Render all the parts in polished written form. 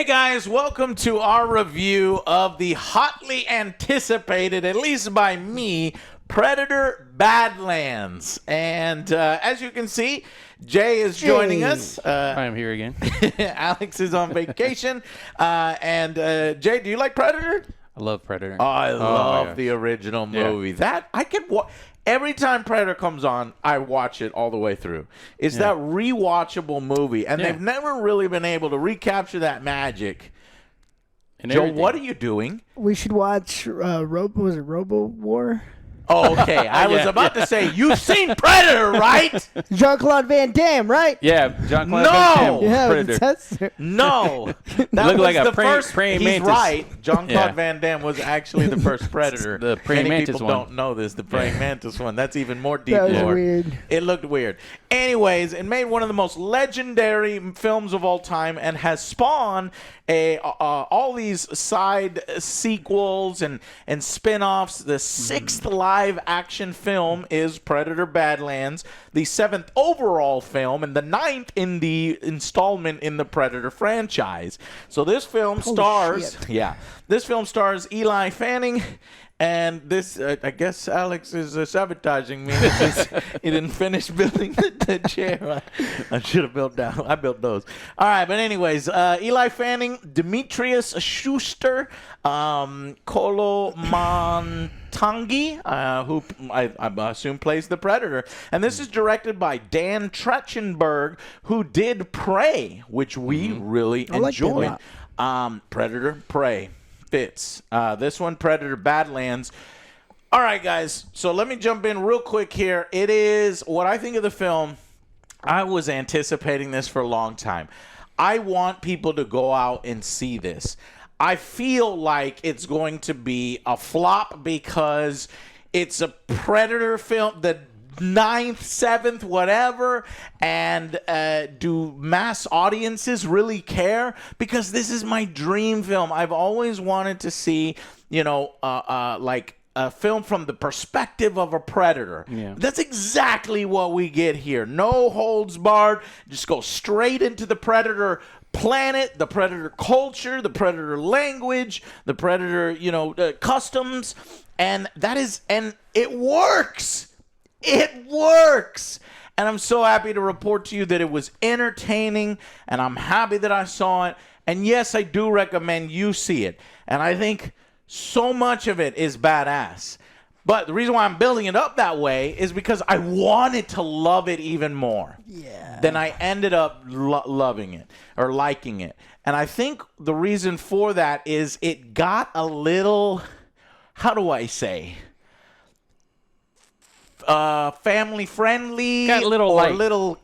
Hey guys, welcome to our review of the hotly anticipated, at least by me, Predator Badlands. And as you can see, Jay is joining us. I am here again. Alex is on vacation. And Jay, do you like Predator? I love Predator. Oh, I love the original movie. Yeah. That I could every time Predator comes on, I watch it all the way through. It's that rewatchable movie, and they've never really been able to recapture that magic. And Joe, everything. what are you doing? We should watch Robo War? Oh, okay. I was about to say, you've seen Predator, right? Jean-Claude Van Damme, right? Yeah, Jean-Claude No! Van Damme, Yeah, Predator. that's No. That Looked was like a the praying- first. praying He's mantis. right. Jean-Claude Yeah. Van Damme was actually the first Predator. The praying Many mantis people one. don't know this. The praying mantis one. That's even more deep That was lore. weird. It looked weird. Anyways, it made one of the most legendary films of all time and has spawned all these side sequels and spin-offs. The sixth live action film is Predator Badlands, the seventh overall film, and the ninth in the installment in the Predator franchise. So this film stars, this film stars Eli Fanning. And this, I guess Alex is sabotaging me. He didn't finish building the chair. I should have built down. I built those. All right, but anyways, Eli Fanning, Demetrius Schuster, Kolo Montangi, who I assume plays the Predator. And this is directed by Dan Trachtenberg, who did Prey, which we really enjoyed. Predator, Prey. Fits. This one, Predator Badlands. All right, guys. So let me jump in real quick here. It is what I think of the film. I was anticipating this for a long time. I want people to go out and see this. I feel like it's going to be a flop because it's a Predator film. The ninth, seventh, whatever, and do mass audiences really care? Because this is my dream film. I've always wanted to see, like a film from the perspective of a predator. Yeah. That's exactly what we get here. No holds barred. Just go straight into the predator planet, the predator culture, the predator language, the predator, customs, and it works. It works. And I'm so happy to report to you that it was entertaining, and I'm happy that I saw it. And yes, I do recommend you see it. And I think so much of it is badass. But the reason why I'm building it up that way is because I wanted to love it even more. Yeah. Then I ended up loving it or liking it. And I think the reason for that is it got a little, how do I say, family friendly, Got a little light. a little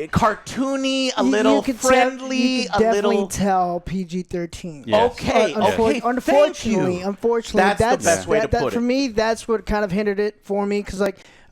cartoony, a little friendly, you could a definitely little. tell PG-13. Yes. Okay, Unfortunately, That's the best way to put for it. me, that's what kind of hindered it for me. Because,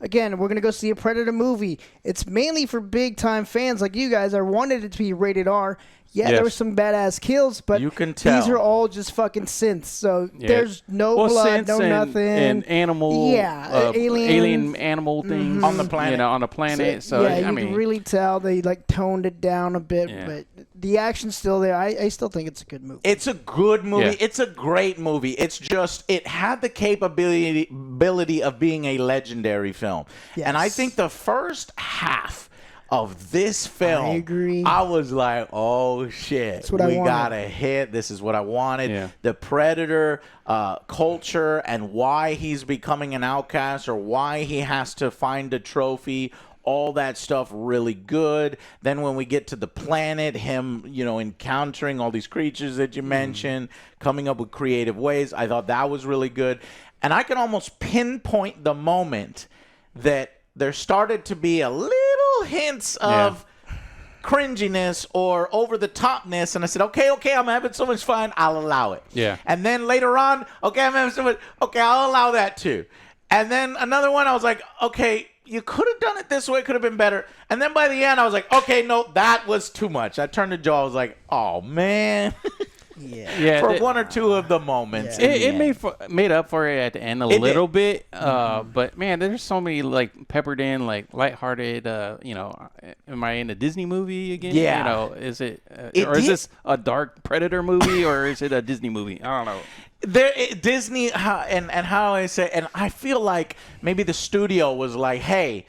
again, we're gonna go see a Predator movie. It's mainly for big time fans like you guys. I wanted it to be rated R. Yeah, there were some badass kills, but You can tell. these are all just fucking synths. So there's no blood, no nothing. And animal, alien animal things On the planet. on the planet. So, yeah, I you mean, can really tell they toned it down a bit, but the action's still there. I still think it's a good movie. It's a good movie. Yeah. It's a great movie. It's just it had the capability of being a legendary film. Yes. And I think the first half of this film, I agree. I was like, oh shit, That's what I we wanted. got a hit. This is what I wanted. Yeah. The Predator culture and why he's becoming an outcast or why he has to find a trophy. All that stuff really good. Then when we get to the planet, him, encountering all these creatures that you mentioned, coming up with creative ways. I thought that was really good. And I can almost pinpoint the moment that there started to be a little hints of cringiness or over-the-topness, and I said, okay, I'm having so much fun, I'll allow it. Yeah. And then later on, okay, I'm having so much, okay, I'll allow that too. And then another one, I was like, okay, you could have done it this way, could have been better. And then by the end, I was like, okay, no, that was too much. I turned to Joe, I was like, oh, man. for one or two of the moments. It made up for it at the end a little bit, but man, there's so many like peppered in, like lighthearted. Am I in a Disney movie again? Yeah. You know, is it is this a dark Predator movie or is it a Disney movie? I don't know. Disney and how I say, and I feel like maybe the studio was like, hey,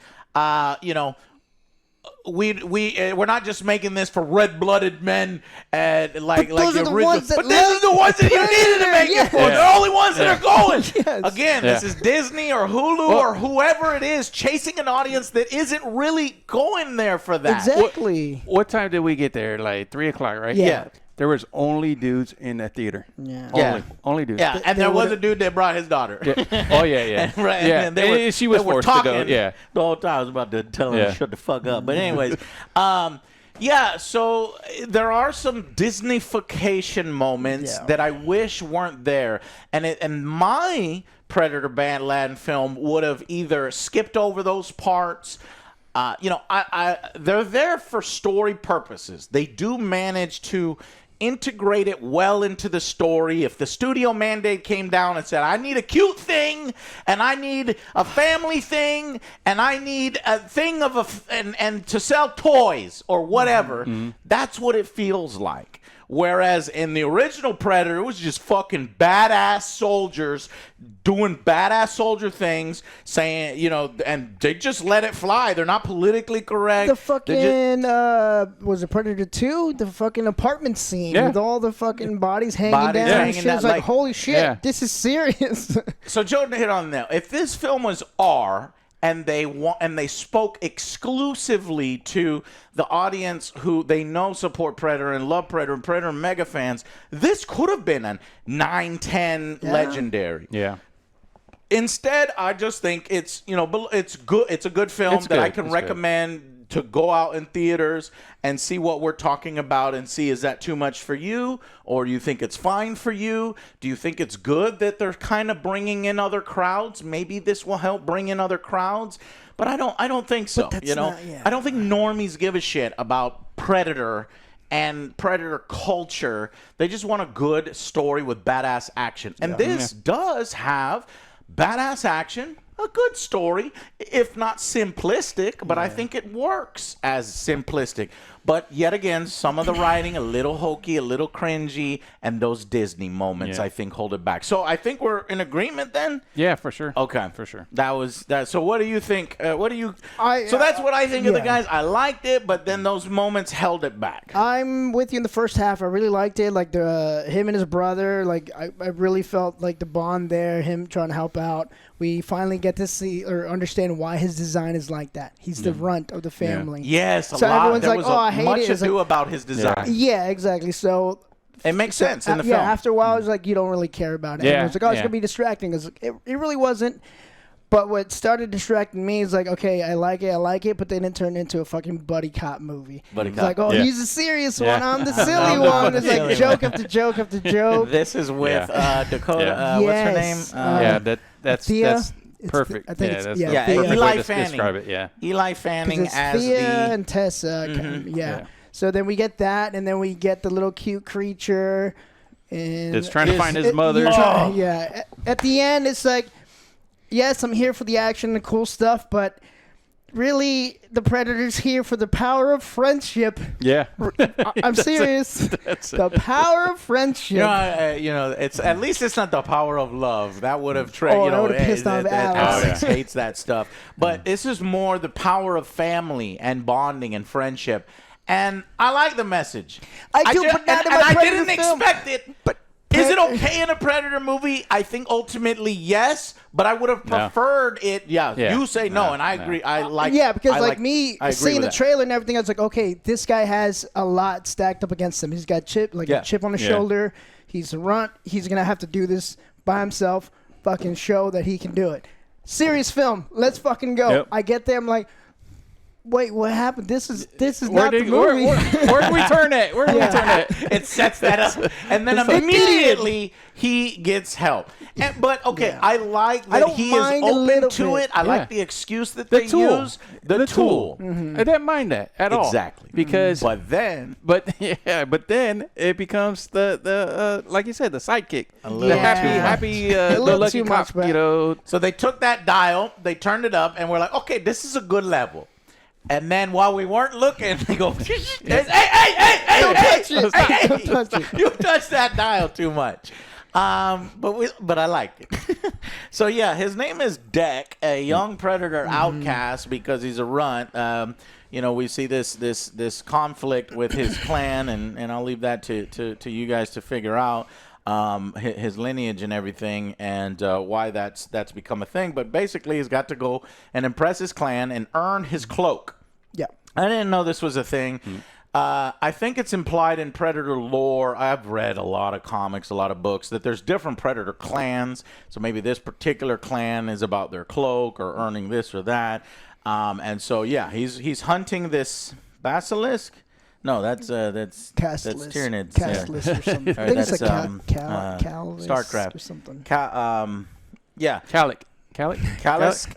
we're not just making this for red-blooded men and like the original, but these are the ones that you needed to make it for. They're the only ones that are going. Again, this is Disney or Hulu or whoever it is chasing an audience that isn't really going there for that. Exactly. What time did we get there? Like 3:00, right? Yeah. There was only dudes in the theater. Yeah. Only dudes. Yeah, and there was a dude that brought his daughter. Yeah. Oh, yeah. And she was forced to go. Yeah. The whole time I was about to tell him to shut the fuck up. But anyways, so there are some Disneyfication moments that I wish weren't there. And my Predator Badlands film would have either skipped over those parts. They're there for story purposes. They do manage to integrate it well into the story. If the studio mandate came down and said, I need a cute thing, and I need a family thing, and I need a thing and to sell toys or whatever, that's what it feels like. Whereas in the original Predator, it was just fucking badass soldiers doing badass soldier things, saying, and they just let it fly. They're not politically correct. The fucking, was it Predator 2? The fucking apartment scene with all the fucking bodies hanging down. And shit. It's like, holy shit, this is serious. So Joe hit on that. If this film was R, and they spoke exclusively to the audience who they know support Predator and love Predator and Predator mega fans, this could have been a 9-10 legendary. Yeah. Instead, I just think it's it's good. It's a good film that I can recommend to go out in theaters and see what we're talking about and see, is that too much for you, or do you think it's fine for you? Do you think it's good that they're kind of bringing in other crowds? Maybe this will help bring in other crowds, but I don't think so. I don't think normies give a shit about Predator and Predator culture. They just want a good story with badass action, and this does have badass action. A good story, if not simplistic, but I think it works as simplistic. But yet again, some of the writing a little hokey, a little cringy, and those Disney moments I think hold it back. So I think we're in agreement then. Yeah, for sure. Okay, for sure. That was that. So what do you think? So that's what I think of the guys. I liked it, but then those moments held it back. I'm with you in the first half. I really liked it. Like him and his brother. Like I really felt like the bond there. Him trying to help out. We finally get to see or understand why his design is like that. He's the runt of the family. Yes, so everyone's there like, was I hate much it. ado about his design. Yeah, exactly. So it makes sense in the film. Yeah, after a while, it's like you don't really care about it. Yeah, it's like, it's gonna be distracting. It really wasn't. But what started distracting me is like, okay, I like it, but then it turned into a fucking buddy cop movie. It's like, he's the serious one, I'm the silly one. It's like joke after joke after joke. This is with Dakota. What's her name? That's Thea. Perfect. I think it's that's Thea. Eli Fanning. Describe it. Yeah. Eli Fanning as Thea and Tessa. So then we get that, and then we get the little cute creature, and it's trying to find his mother. At the end, it's like, yes, I'm here for the action and the cool stuff, but really, the Predator's here for the power of friendship. Yeah. I'm serious. The power of friendship. It's at least it's not the power of love. That would have pissed off Alex hates that stuff. But this is more the power of family and bonding and friendship. And I like the message. I do, but not in my Predator I didn't film. expect it. But is it okay in a Predator movie? I think ultimately yes, but I would have preferred it. Yeah, you say no, and I agree. I like. Yeah, because I agree seeing the that. trailer and everything, I was like, okay, this guy has a lot stacked up against him. He's got a chip on his shoulder. He's a runt. He's gonna have to do this by himself. Fucking show that he can do it. Serious film. Let's fucking go. Yep. I get there. I'm like, wait, what happened? This is Where not the did movie. where do we turn at? Where do we turn at? It sets that up, and then immediately he gets help. But okay, I like I that don't he is mind a open little to bit. it. I Yeah. like the excuse that The they tool. use. The tool. Mm-hmm. I didn't mind that at all. Exactly. Because But then but then it becomes the like you said, the sidekick. little The too happy A the little lucky too cop, much, you know. so they took that dial, they turned it up, and we're like, okay, this is a good level. And then while we weren't looking, they go, hey, Don't touch it. you touched that dial too much. But I liked it. So yeah, his name is Deck, a young predator outcast because he's a runt. We see this conflict with his clan, and I'll leave that to you guys to figure out his lineage and everything, and why that's become a thing. But basically, he's got to go and impress his clan and earn his cloak. Yeah. I didn't know this was a thing. I think it's implied in Predator lore. I've read a lot of comics, a lot of books, that there's different Predator clans. So maybe this particular clan is about their cloak or earning this or that. And so, yeah, he's hunting this basilisk. No, that's Castless. Tyranids. Castless or something. I Or think it's that's, a Calvis StarCraft. or something. Yeah. Calic. Callus?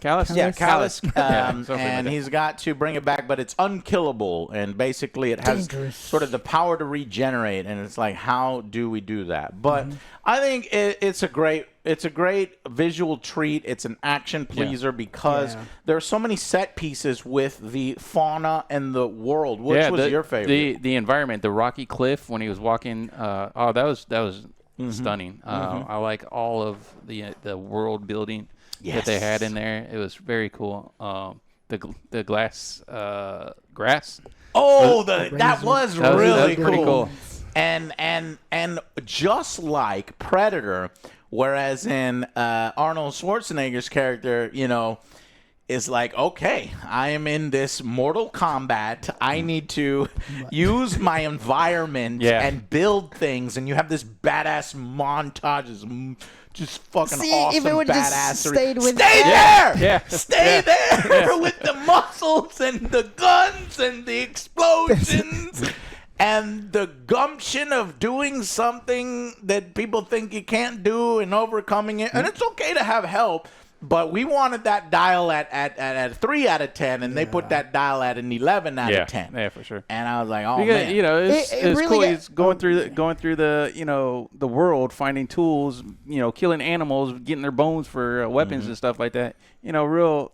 Callus? Yeah, Callus. something like And that. he's got to bring it back, but it's unkillable. And basically, it has Dangerous. sort of the power to regenerate. And it's like, how do we do that? But I think it's a great visual treat. It's an action pleaser because there are so many set pieces with the fauna and the world. Which was your favorite? The environment, the rocky cliff when he was walking. That was stunning. I like all of the world building that they had in there. It was very cool. The glass grass. Oh, that was really pretty cool. And just like Predator, whereas in Arnold Schwarzenegger's character, is like, okay, I am in this Mortal Kombat. I need to use my environment and build things, and you have this badass montages. Just fucking awesome if it would just badassery. stayed with Stay that. there! Yeah. Stay there with the muscles and the guns and the explosions and the gumption of doing something that people think you can't do and overcoming it. And it's okay to have help, but we wanted that dial at 3 out of 10, and they put that dial at an 11 out of 10. Yeah, for sure. And I was like, oh, Because, man. it's really cool. got- He's going through the world, finding tools, killing animals, getting their bones for weapons and stuff like that. Real,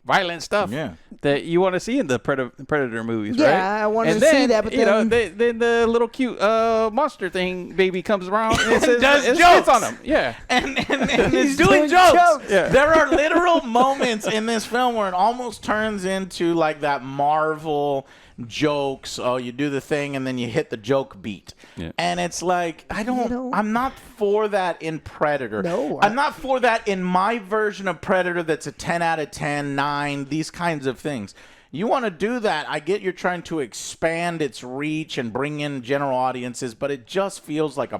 violent stuff. Yeah. That you want to see in the Predator movies, Yeah, right? I wanted and to then, see that, but then- then the little cute monster thing baby comes around and it says, does it jokes. spits on him. Yeah. And it's He's doing doing jokes. jokes. Yeah. There are literal moments in this film where it almost turns into like that Marvel jokes. Oh, you do the thing and then you hit the joke beat. Yeah. And it's like, I'm not for that in Predator. No, I'm not for that in my version of Predator that's a 10 out of 10, 9, these kinds of things. You want to do that. I get you're trying to expand its reach and bring in general audiences, but it just feels like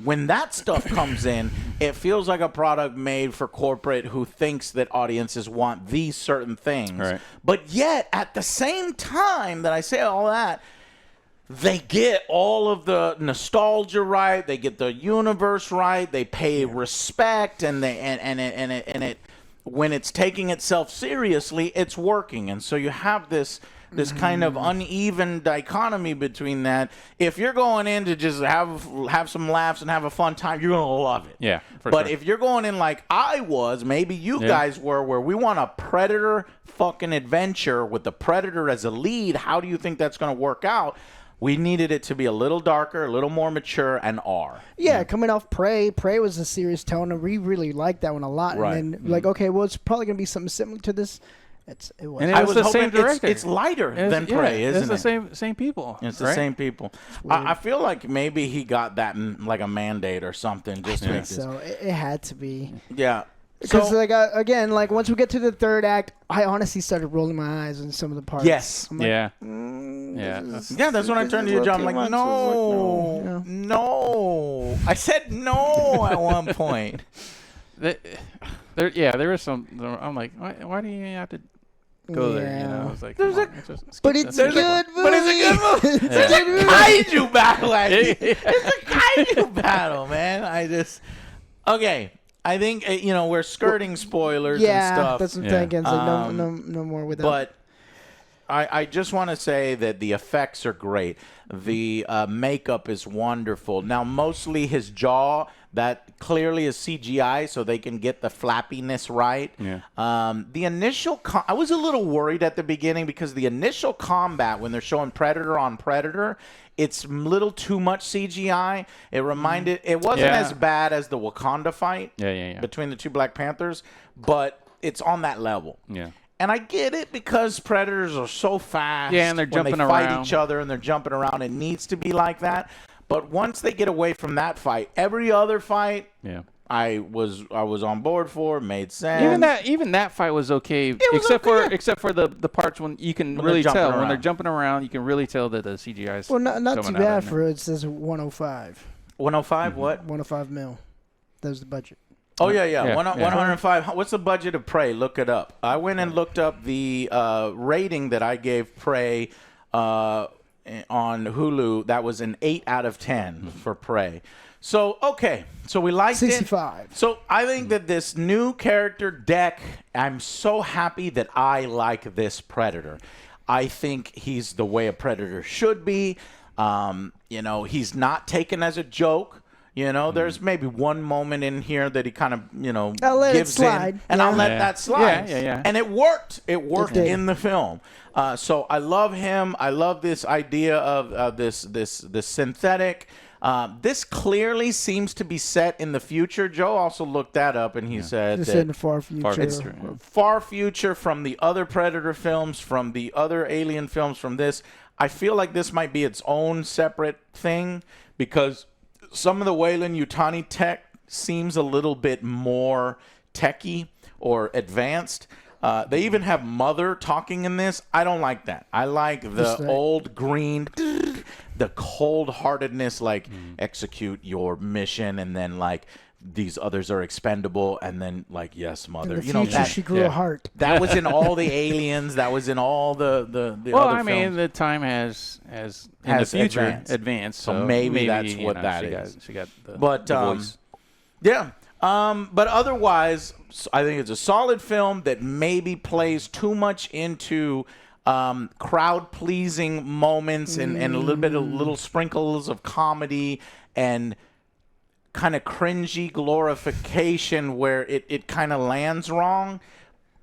when that stuff comes in, it feels like a product made for corporate who thinks that audiences want these certain things. Right. But yet, at the same time that I say all that, they get all of the nostalgia right. They get the universe right. They pay respect, and it when it's taking itself seriously, it's working. And so you have this kind of uneven dichotomy between that. If you're going in to just have some laughs and have a fun time, you're gonna love it. Yeah, for but sure. if you're going in like I was, maybe you guys were, where we want a Predator fucking adventure with the Predator as a lead, how do you think that's gonna work out? We needed it to be a little darker, a little more mature, and R. Yeah, coming off Prey. Prey was a serious tone, and we really liked that one a lot. Right. And then, okay, well, it's probably going to be something similar to this. It was. And I was was the same hoping director. it's lighter than Prey, isn't it? It's the same people. It's right? the same people. I feel like maybe he got that in like a mandate or something just to make this. So it had to be. Yeah. Because, So, again, once we get to the third act, I honestly started rolling my eyes in some of the parts. yes. I'm like, Yeah. Yeah, that's when I turned to you, John. I'm like, no. I said no at one point. There was some. I'm like, why do you have to go there. You Yeah. know, it's like, But it's a good movie. But it's a good movie. It's a kaiju battle. It's a kaiju battle, man. Okay. I think we're skirting spoilers and stuff. That's what I'm thinking. So no more with that. But I just want to say that the effects are great. The makeup is wonderful. Now, mostly his jaw, that clearly is CGI, so they can get the flappiness right. Yeah. The initial, I was a little worried at the beginning because the initial combat, when they're showing Predator on Predator, it's a little too much CGI. It wasn't as bad as the Wakanda fight between the two Black Panthers, but it's on that level. Yeah. And I get it because Predators are so fast. Yeah, and they're jumping when they fight around. each other and they're jumping around. It needs to be like that. But once they get away from that fight, every other fight, I was on board for. Made sense. Even that fight was okay, except for the parts when you can really tell when they're jumping around. You can really tell that the CGI is. Well, not too bad for it. Says 105. 105. What? 105 mil. That was the budget. Oh, yeah. 105. What's the budget of Prey? Look it up. I went and looked up the rating that I gave Prey on Hulu. That was an 8 out of 10 for Prey. So, okay. So we liked 65. it. So I think that this new character, Deck, I'm so happy that I like this Predator. I think he's the way a Predator should be. He's not taken as a joke. There's maybe one moment in here that he kind of, I'll let gives it slide. in, and I'll let that slide. Yeah. And it worked. It worked in the film. So I love him. I love this idea of this synthetic. This clearly seems to be set in the future. Joe also looked that up, and he said it's that in the far future. it's far future from the other Predator films, from the other Alien films, from this. I feel like this might be its own separate thing because some of the Weyland-Yutani tech seems a little bit more techy or advanced. They even have Mother talking in this. I don't like that. I like the old green, the cold-heartedness, like execute your mission, and then like these others are expendable, and then like yes, Mother. In the future, she grew a heart. That was in all the Aliens. That was in all the well, other I mean, films. the time has in the future advanced. So maybe that's what that is. She got the voice. Yeah. But otherwise, I think it's a solid film that maybe plays too much into crowd-pleasing moments and a little sprinkles of comedy and kind of cringy glorification where it kind of lands wrong.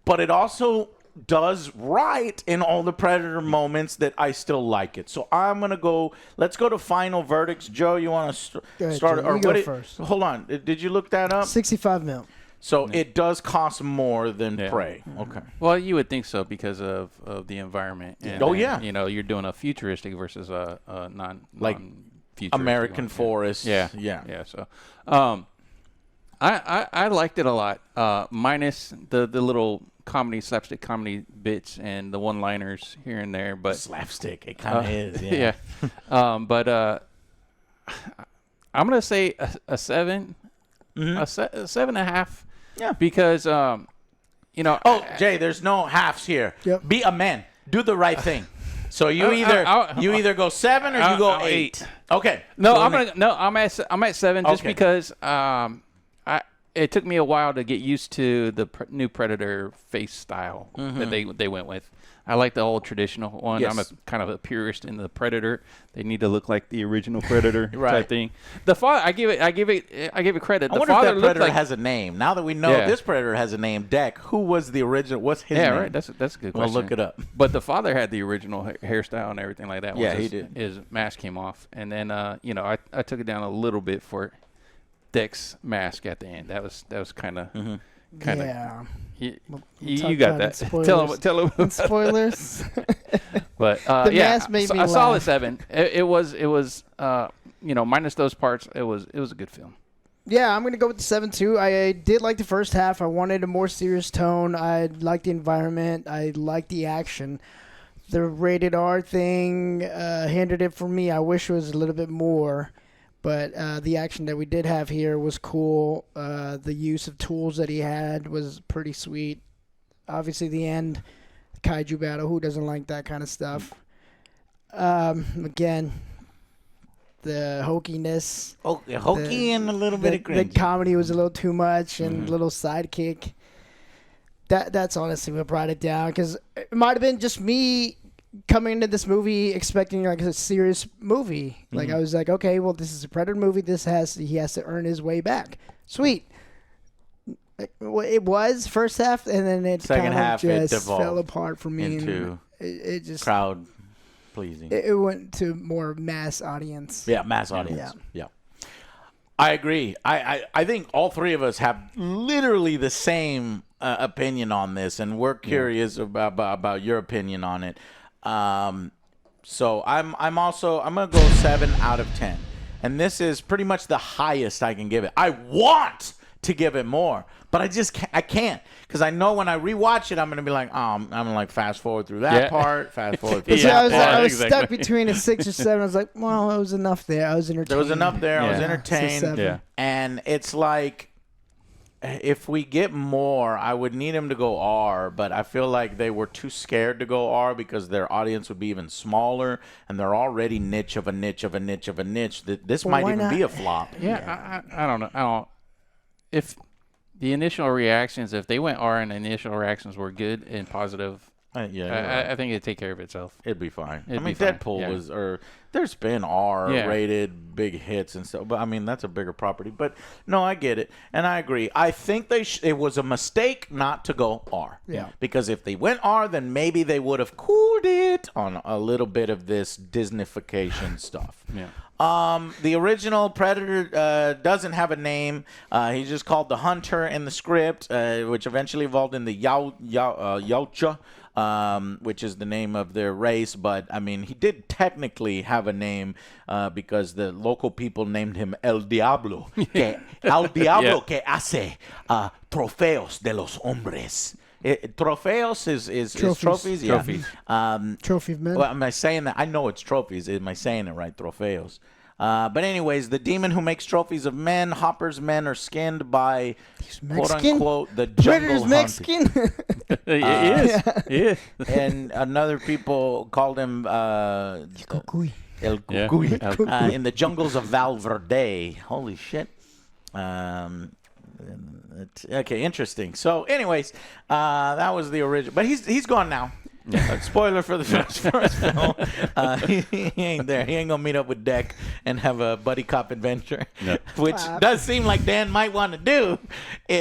But it also does right in all the Predator moments that I still like it. So I'm going to go, let's go to final verdicts. Joe, you want to start? Joe, you go first. Hold on. Did you look that up? 65 mil. So it does cost more than Prey. Okay. Well, you would think so because of the environment. And, you're doing a futuristic versus a non-futuristic American one. forest. Yeah. So, I liked it a lot. Minus the little slapstick comedy bits and the one-liners here and there, but slapstick. It kind of is. Yeah. But I'm gonna say a 7, a 7.5. Yeah. Because Oh, Jay, there's no halves here. Yep. Be a man. Do the right thing. So you either go 7 or you go 8. Okay. No, I'm at 7 just because it took me a while to get used to the new Predator face style that they went with. I like the old traditional one. Yes. I'm a kind of a purist in the Predator. They need to look like the original Predator Right. type thing. The father, I give it credit. I wonder if that Predator has a name. Now that we know this Predator has a name, Deck, who was the original? What's his name? Yeah, right. That's a good question. Well, look it up. But the father had the original hairstyle and everything like that. Yeah, he did. His mask came off. And then, I took it down a little bit for Deck's mask at the end. That was kind of Yeah. You got that. Tell him. Spoilers. But The mask made me a solid laugh. 7. It was minus those parts. It was a good film. Yeah, I'm going to go with the 7 too. I did like the first half. I wanted a more serious tone. I liked the environment. I liked the action. The rated R thing hindered it for me. I wish it was a little bit more. But the action that we did have here was cool. The use of tools that he had was pretty sweet. Obviously, the end kaiju battle. Who doesn't like that kind of stuff? Again, the hokiness. Hokey and a little bit of cringe. The comedy was a little too much, and a little sidekick. That's honestly what brought it down, because it might have been just me coming into this movie expecting like a serious movie. Like I was like, okay, well, this is a Predator movie. He has to earn his way back. Sweet. It was first half, and then it second half just fell apart for me. Into it just crowd pleasing. It went to more mass audience. Yeah, mass audience. Yeah. I agree. I think all three of us have literally the same opinion on this, and we're curious about your opinion on it. So I'm gonna go 7 out of 10, and this is pretty much the highest I can give it. I want to give it more, but I can't, because I know when I rewatch it, I'm gonna be like, I'm gonna like fast forward through that part, fast forward through that part. I was stuck between a 6 or 7. I was like, well, it was enough there. I was entertained. There was enough there. I was entertained. So And it's like, if we get more, I would need him to go R, but I feel like they were too scared to go R because their audience would be even smaller, and they're already niche of a niche of a niche of a niche. This might even be a flop. Yeah, I don't know. If the initial reactions, if they went R and the initial reactions were good and positive, I think it'd take care of itself. It'd be fine. It'd be Deadpool fine. was, or there's been R-rated big hits and stuff, but I mean, that's a bigger property. But no, I get it, and I agree. I think it was a mistake not to go R. Yeah. Because if they went R, then maybe they would have cooled it on a little bit of this Disneyfication stuff. Yeah. The original Predator doesn't have a name. He's just called the Hunter in the script, which eventually evolved in the Yautja, which is the name of their race. But, I mean, he did technically have a name because the local people named him El Diablo. El Diablo que hace trofeos de los hombres. Trofeos is trophies. Yeah. Trophies. Trophy men. Well, am I saying that? I know it's trophies. Am I saying it right? Trofeos. But anyways, the demon who makes trophies of men, Hopper's men are skinned by, quote unquote, the jungle Predator's Mexican. He is. And another people called him El Cucuy. In the jungles of Valverde. Holy shit. Okay, interesting. So, anyways, that was the original. But he's gone now. Spoiler for the first film. He ain't there. He ain't gonna meet up with Deck and have a buddy cop adventure, which does seem like Dan might want to do.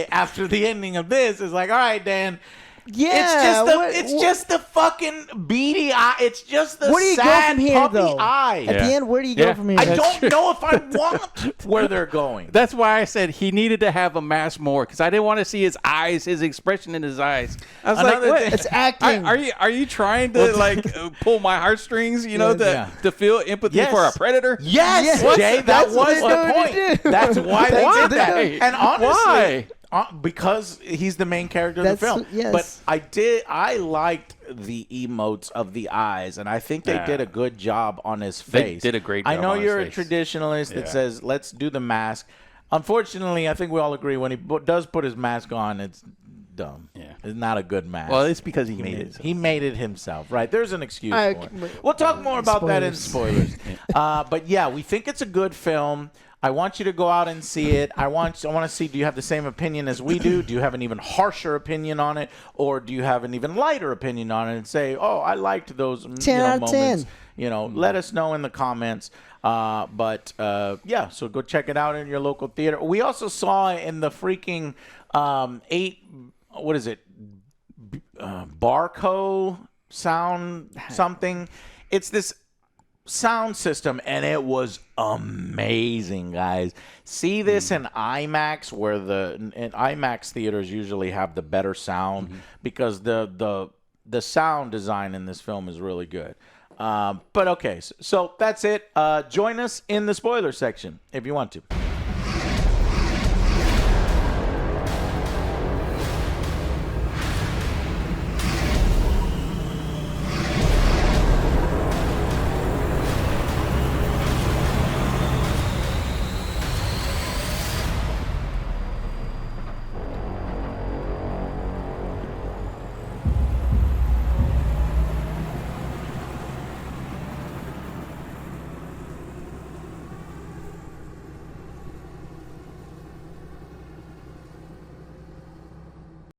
After the ending of this, it's like, all right, Dan. Yeah, it's just the fucking beady eye. It's just the where do you sad go from here, puppy though? eye. At the end, where do you go from here? I don't know if I want where they're going. That's why I said he needed to have a mask more, because I didn't want to see his eyes, his expression in his eyes. I was like, what? It's acting. Are you trying to pull my heartstrings? To feel empathy for a predator? Yes, Jay, that was the point. That's why they did that. And honestly, why? Because he's the main character of the film. Yes. But I liked the emotes of the eyes, and I think they did a good job on his face. They did a great job. I know on you're a his face. traditionalist that says, let's do the mask. Unfortunately, I think we all agree when he does put his mask on, it's dumb. Yeah. It's not a good mask. Well, it's because he made it. He made it himself, right? There's an excuse for it. We'll talk more about that in spoilers. But yeah, we think it's a good film. I want you to go out and see it. I want to see, do you have the same opinion as we do? Do you have an even harsher opinion on it? Or do you have an even lighter opinion on it and say, oh, I liked those 10 out of moments. 10. Let us know in the comments. So go check it out in your local theater. We also saw in the freaking Barco sound something. It's this sound system, and it was amazing, guys. See this in IMAX, where in IMAX theaters usually have the better sound because the sound design in this film is really good. But okay, so that's it. Join us in the spoiler section if you want to.